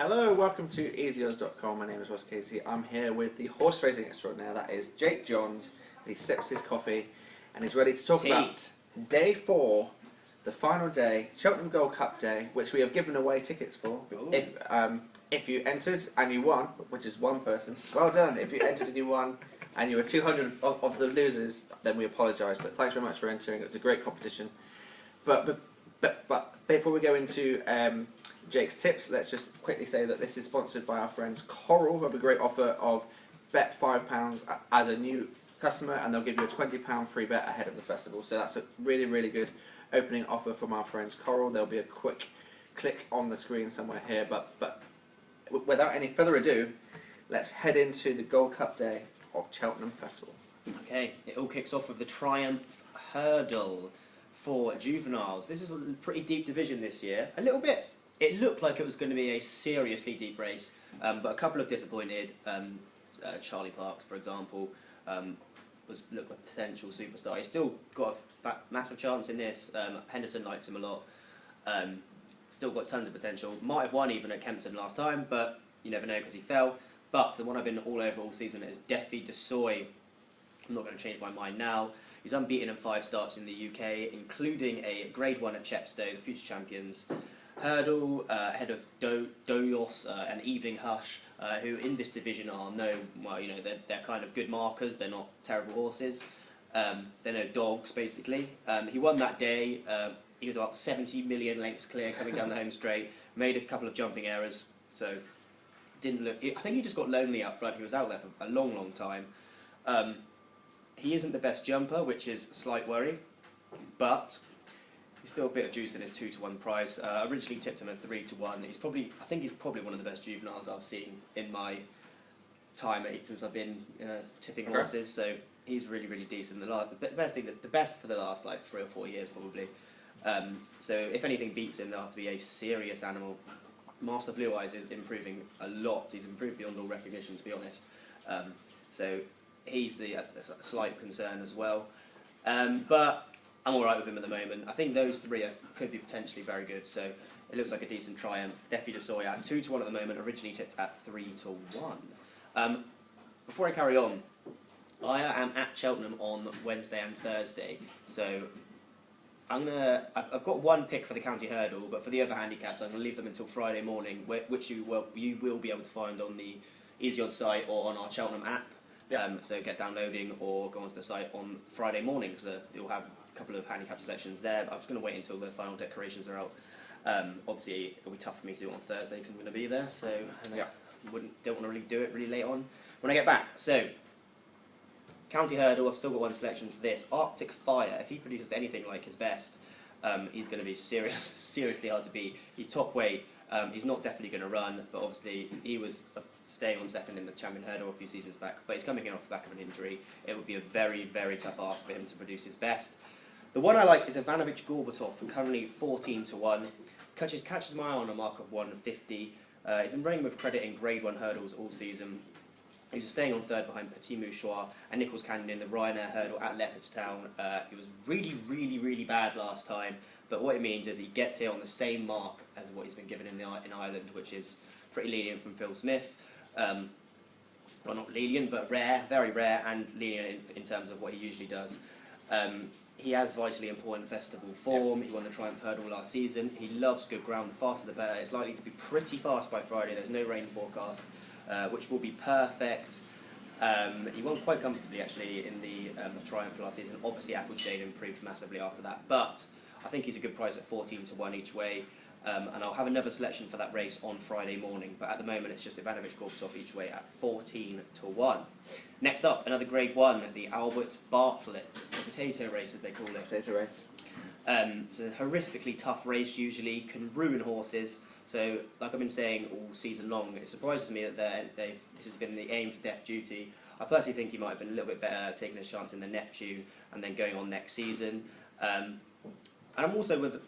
Hello, welcome to easyodds.com. My name is Ross Casey. I'm here with the horse racing extraordinaire, that is Jake Johns. He sips his coffee and he's ready to talk about day 4, the final day, Cheltenham Gold Cup Day, which we have given away tickets for. If you entered and you won, which is one person, well done. If you entered and you won and you were 200 of the losers, then we apologise, but thanks very much for entering. It was a great competition. But before we go into Jake's tips, let's just quickly say that this is sponsored by our friends Coral, who have a great offer of bet £5 as a new customer, and they'll give you a £20 free bet ahead of the festival. So that's a really, really good opening offer from our friends Coral. There'll be a quick click on the screen somewhere here, but without any further ado, let's head into the Gold Cup Day of Cheltenham Festival. Okay, it all kicks off with the Triumph Hurdle for juveniles. This is a pretty deep division this year. A little bit. It looked like it was going to be a seriously deep race, but a couple of disappointed. Charlie Parks, for example, looked like a potential superstar. He's still got a massive chance in this. Henderson likes him a lot. Still got tons of potential. Might have won even at Kempton last time, but you never know because he fell. But the one I've been all over all season is Defi de Soy. I'm not going to change my mind now. He's unbeaten in 5 starts in the UK, including a Grade 1 at Chepstow, the future champions. Hurdle, ahead of Doyos and Evening Hush, who in this division are they're kind of good markers. They're not terrible horses. They're no dogs, basically. He won that day. He was about 70 million lengths clear coming down the home straight. Made a couple of jumping errors, so didn't look. I think he just got lonely up front. He was out there for a long, long time. He isn't the best jumper, which is a slight worry, but he's still a bit of juice in his 2-to-1 price. Originally tipped him at 3-to-1. I think he's probably one of the best juveniles I've seen in my time since I've been tipping horses. So he's really, really decent. The best for the last like 3 or 4 years probably. So if anything beats him, they'll have to be a serious animal. Master Blue Eyes is improving a lot. He's improved beyond all recognition, to be honest. So he's the slight concern as well. But I'm alright with him at the moment. I think those 3 could be potentially very good, so it looks like a decent triumph. Defi de Soy at 2-to-1 at the moment, originally tipped at 3-to-1. Before I carry on, I am at Cheltenham on Wednesday and Thursday, so I've got one pick for the county hurdle, but for the other handicaps I'm going to leave them until Friday morning, which you will be able to find on the Easy Odds site or on our Cheltenham app. So get downloading or go onto the site on Friday morning, because you'll have a couple of handicap selections there. I'm just going to wait until the final decorations are out. Obviously, it'll be tough for me to do it on Thursday because I'm going to be there, so don't want to really do it really late on when I get back. So, county hurdle, I've still got one selection for this. Arctic Fire, if he produces anything like his best, he's going to be seriously hard to beat. He's top weight. He's not definitely going to run, but obviously he was staying on second in the champion hurdle a few seasons back, but he's coming in off the back of an injury. It would be a very, very tough ask for him to produce his best. The one I like is Ivanovic Gorbatov, currently 14-to-1. Catches my eye on a mark of 150. He's been running with credit in Grade 1 hurdles all season. He was staying on third behind Petit Mouchoir and Nichols Canyon in the Ryanair hurdle at Leopardstown. He was really, really, really bad last time, but what it means is he gets here on the same mark as what he's been given in Ireland, which is pretty lenient from Phil Smith. Well, not lenient, but rare, very rare, and lenient in terms of what he usually does. He has vitally important festival form. He won the Triumph Hurdle last season. He loves good ground. The faster the better. It's likely to be pretty fast by Friday. There's no rain forecast, which will be perfect. He won quite comfortably actually in the Triumph last season. Obviously Appleshade improved massively after that, but I think he's a good price at 14-to-1 each way. And I'll have another selection for that race on Friday morning, but at the moment it's just Ivanovic Gorbatov each way at 14-to-1. Next up, another Grade 1, the Albert Bartlett, the potato race as they call it. Potato race. It's a horrifically tough race usually, can ruin horses. So, like I've been saying all season long, it surprises me that this has been the aim for Def Duty. I personally think he might have been a little bit better taking his chance in the Neptune and then going on next season. And I'm also with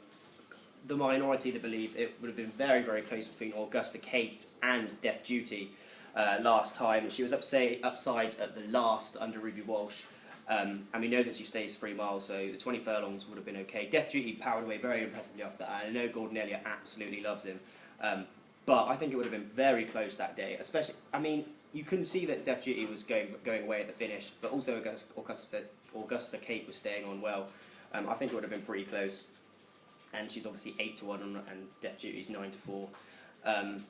the minority that believe it would have been very, very close between Augusta Kate and Def Duty last time. She was upsides at the last under Ruby Walsh. And we know that she stays 3 miles, so the 20 furlongs would have been okay. Def Duty powered away very impressively after that. And I know Gordon Elliott absolutely loves him. but I think it would have been very close that day. Especially, I mean, you couldn't see that Def Duty was going away at the finish, but also Augusta Kate was staying on well. I think it would have been pretty close. And she's obviously 8-1, and Def Duty's 9-4.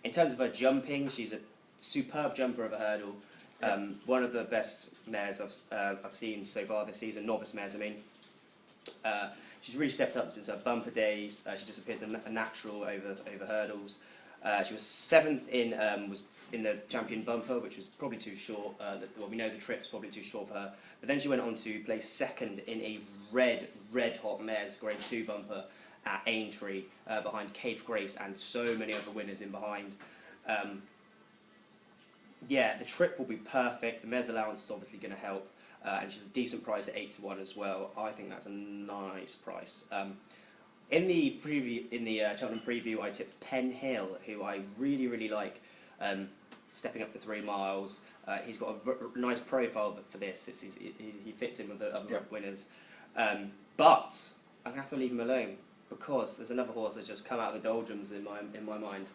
In terms of her jumping, she's a superb jumper of a hurdle. One of the best mares I've seen so far this season, novice mares, I mean. She's really stepped up since her bumper days. She just appears a natural over hurdles. She was 7th in the champion bumper, which was probably too short. We know the trip's probably too short for her. But then she went on to place 2nd in a red hot mares Grade 2 bumper at Aintree, behind Cave Grace and so many other winners in behind. The trip will be perfect. The mares allowance is obviously going to help. And she's a decent price at 8-1 as well. I think that's a nice price. In the Cheltenham preview, I tipped Pen Hill, who I really like, stepping up to 3 miles. He's got a nice profile for this. He fits in with the other winners. But I'm gonna have to leave him alone because there's another horse that's just come out of the doldrums in my mind.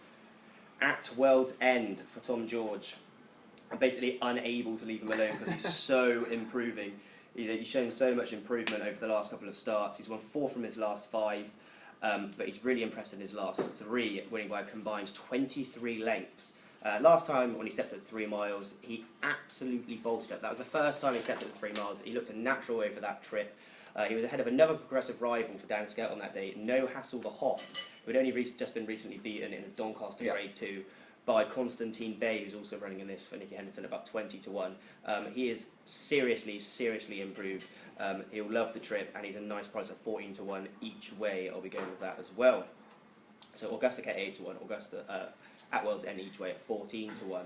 At World's End for Tom George. I'm basically unable to leave him alone because he's so improving. He's shown so much improvement over the last couple of starts. He's won 4 from his last 5, but he's really impressed in his last 3, winning by a combined 23 lengths. Last time when he stepped at 3 miles, he absolutely bolstered up. That was the first time he stepped at 3 miles. He looked a natural over that trip. He was ahead of another progressive rival for Dan Scout on that day, No Hassle the Hoff, who had only just been recently beaten in a Doncaster Grade 2. By Constantine Bay, who's also running in this for Nicky Henderson, about 20-1. He is seriously improved. He'll love the trip, and he's a nice price of 14-1 each way. I'll be going with that as well. So Augusta Kate 8-1, Augusta at World's End each way at 14-1.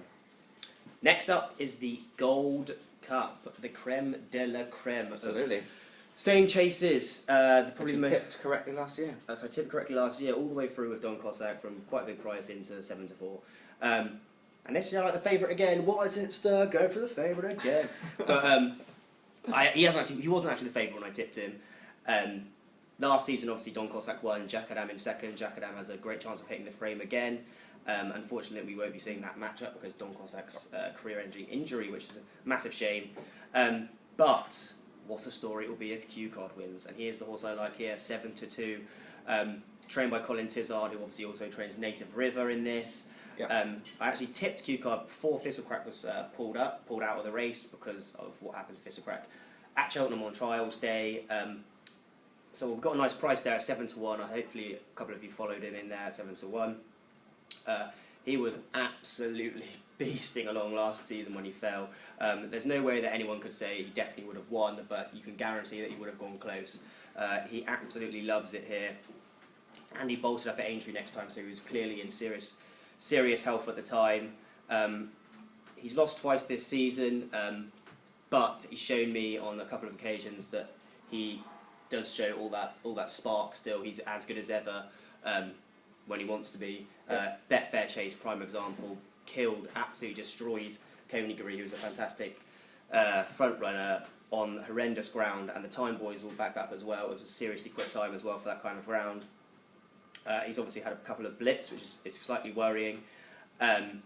Next up is the Gold Cup, the creme de la creme. Absolutely. Staying chases. Probably tipped correctly last year. So I tipped correctly last year, all the way through with Don Cossack from quite a big price into 7-4. And this year I like the favourite again. What a tipster, go for the favourite again. But he wasn't actually the favourite when I tipped him. Last season, obviously, Don Cossack won, Jack Adam in 2nd. Jack Adam has a great chance of hitting the frame again. Unfortunately, we won't be seeing that matchup because Don Cossack's career-ending injury, which is a massive shame. But what a story it will be if Q-Card wins. And here's the horse I like here, 7-2. Trained by Colin Tizard, who obviously also trains Native River in this. Yep. I actually tipped Q-Card before Thistlecrack was pulled out of the race because of what happened to Thistlecrack at Cheltenham on trials day. So we've got a nice price there at 7-1. Hopefully a couple of you followed him in there at 7-1. He was absolutely beasting along last season when he fell. There's no way that anyone could say he definitely would have won, but you can guarantee that he would have gone close. He absolutely loves it here. And he bolted up at Aintree next time, so he was clearly in serious health at the time. He's lost twice this season, but he's shown me on a couple of occasions that he does show all that spark still. He's as good as ever when he wants to be. Betfair Chase, prime example, absolutely destroyed Coneybury, who was a fantastic front runner on horrendous ground, and the Time Boys will back that up as well. It was a seriously quick time as well for that kind of ground. He's obviously had a couple of blips, which is slightly worrying. And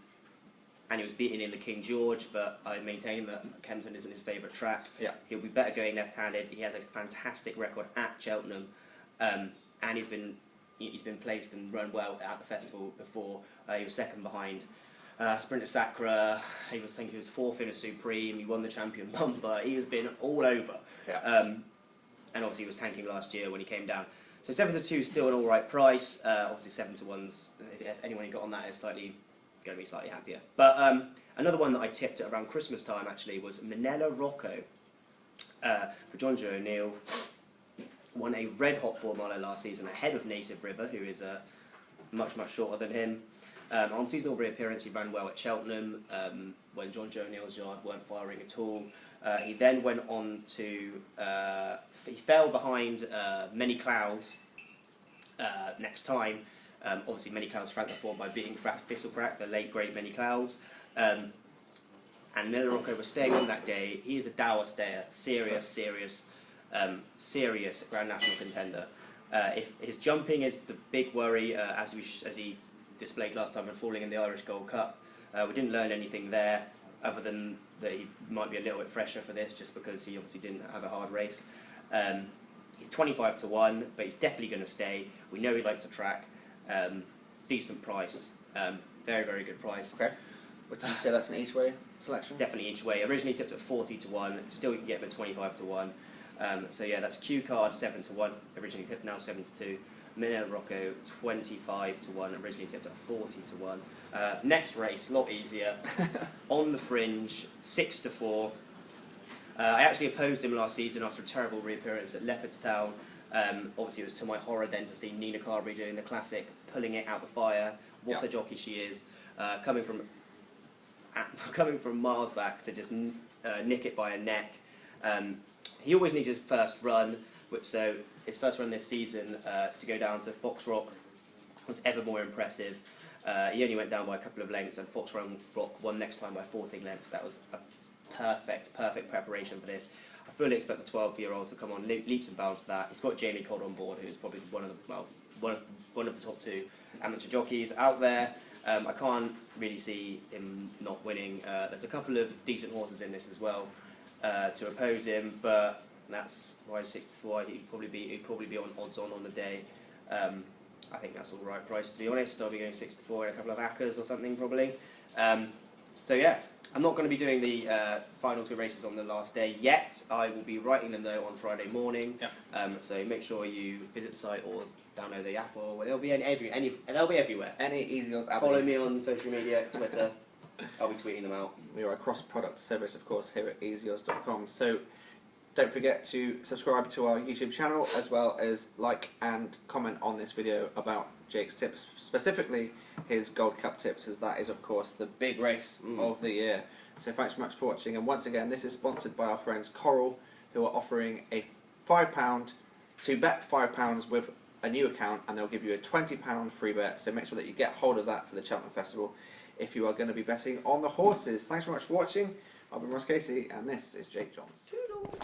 he was beaten in the King George, but I maintain that Kempton isn't his favourite track. Yeah. He'll be better going left-handed. He has a fantastic record at Cheltenham, and he's been placed and run well at the festival before. He was 2nd behind Sprinter Sacra. He was 4th in a Supreme. He won the champion bumper. He has been all over. Yeah. And obviously he was tanking last year when he came down. So 7-2 is still an all right price. Obviously 7-1's, if anyone who got on that is going to be slightly happier. But another one that I tipped at around Christmas time actually was Manila Rocco for John Joe O'Neill. Won a red-hot 4 miler last season ahead of Native River, who is much shorter than him. On season Aubrey appearance, he ran well at Cheltenham when John Joe O'Neill's yard weren't firing at all. He then went on to... he fell behind Many Clouds next time. Obviously, Many Clouds franked the form by beating Thistlecrack, the late great Many Clouds. And Manila Rocco was staying on that day. He is a dour stayer, serious Grand National contender. If his jumping is the big worry, as he displayed last time and falling in the Irish Gold Cup. We didn't learn anything there, other than that he might be a little bit fresher for this, just because he obviously didn't have a hard race. He's 25 to 1, but he's definitely going to stay. We know he likes the track. Decent price. Very, very good price. Okay. Would you say that's an each way selection? Definitely each way. Originally tipped at 40 to 1. Still, you can get him at 25 to 1. So yeah, that's Q Card 7 to 1. Originally tipped, now 7 to 2. Minna Rocco 25 to 1. Originally tipped at 40 to 1. Next race, a lot easier. On the Fringe, 6 to 4. I actually opposed him last season after a terrible reappearance at Leopardstown. Obviously, it was to my horror then to see Nina Carberry doing the classic, pulling it out the fire. What a jockey she is, coming from miles back to just nick it by a neck. He always needs his first run, so his first run this season to go down to Fox Rock was ever more impressive. He only went down by a couple of lengths, and Fox Rock won next time by 14 lengths. That was a perfect preparation for this. I fully expect the 12-year-old to come on leaps and bounds for that. He's got Jamie Codd on board, who's probably one of the top 2 amateur jockeys out there. I can't really see him not winning. There's a couple of decent horses in this as well to oppose him, but that's why 64. He'd probably be on odds on the day. I think that's all right price, to be honest. I'll be going 64 in a couple of Accas or something probably. So yeah, I'm not going to be doing the final 2 races on the last day yet. I will be writing them though on Friday morning. Yep. So make sure you visit the site or download the app, or they'll be they'll be everywhere. Any Easy Odds app. Follow me on social media, Twitter. I'll be tweeting them out. We are a cross-product service, of course, here at easyodds.com. So don't forget to subscribe to our YouTube channel, as well as like and comment on this video about Jake's tips, specifically his Gold Cup tips, as that is, of course, the big race of the year. So thanks so much for watching, and once again, this is sponsored by our friends Coral, who are offering a £5 to bet £5 with a new account, and they'll give you a £20 free bet. So make sure that you get hold of that for the Cheltenham Festival if you are going to be betting on the horses. Thanks very much for watching. I've been Ross Casey, and this is Jake Johns. Toodles.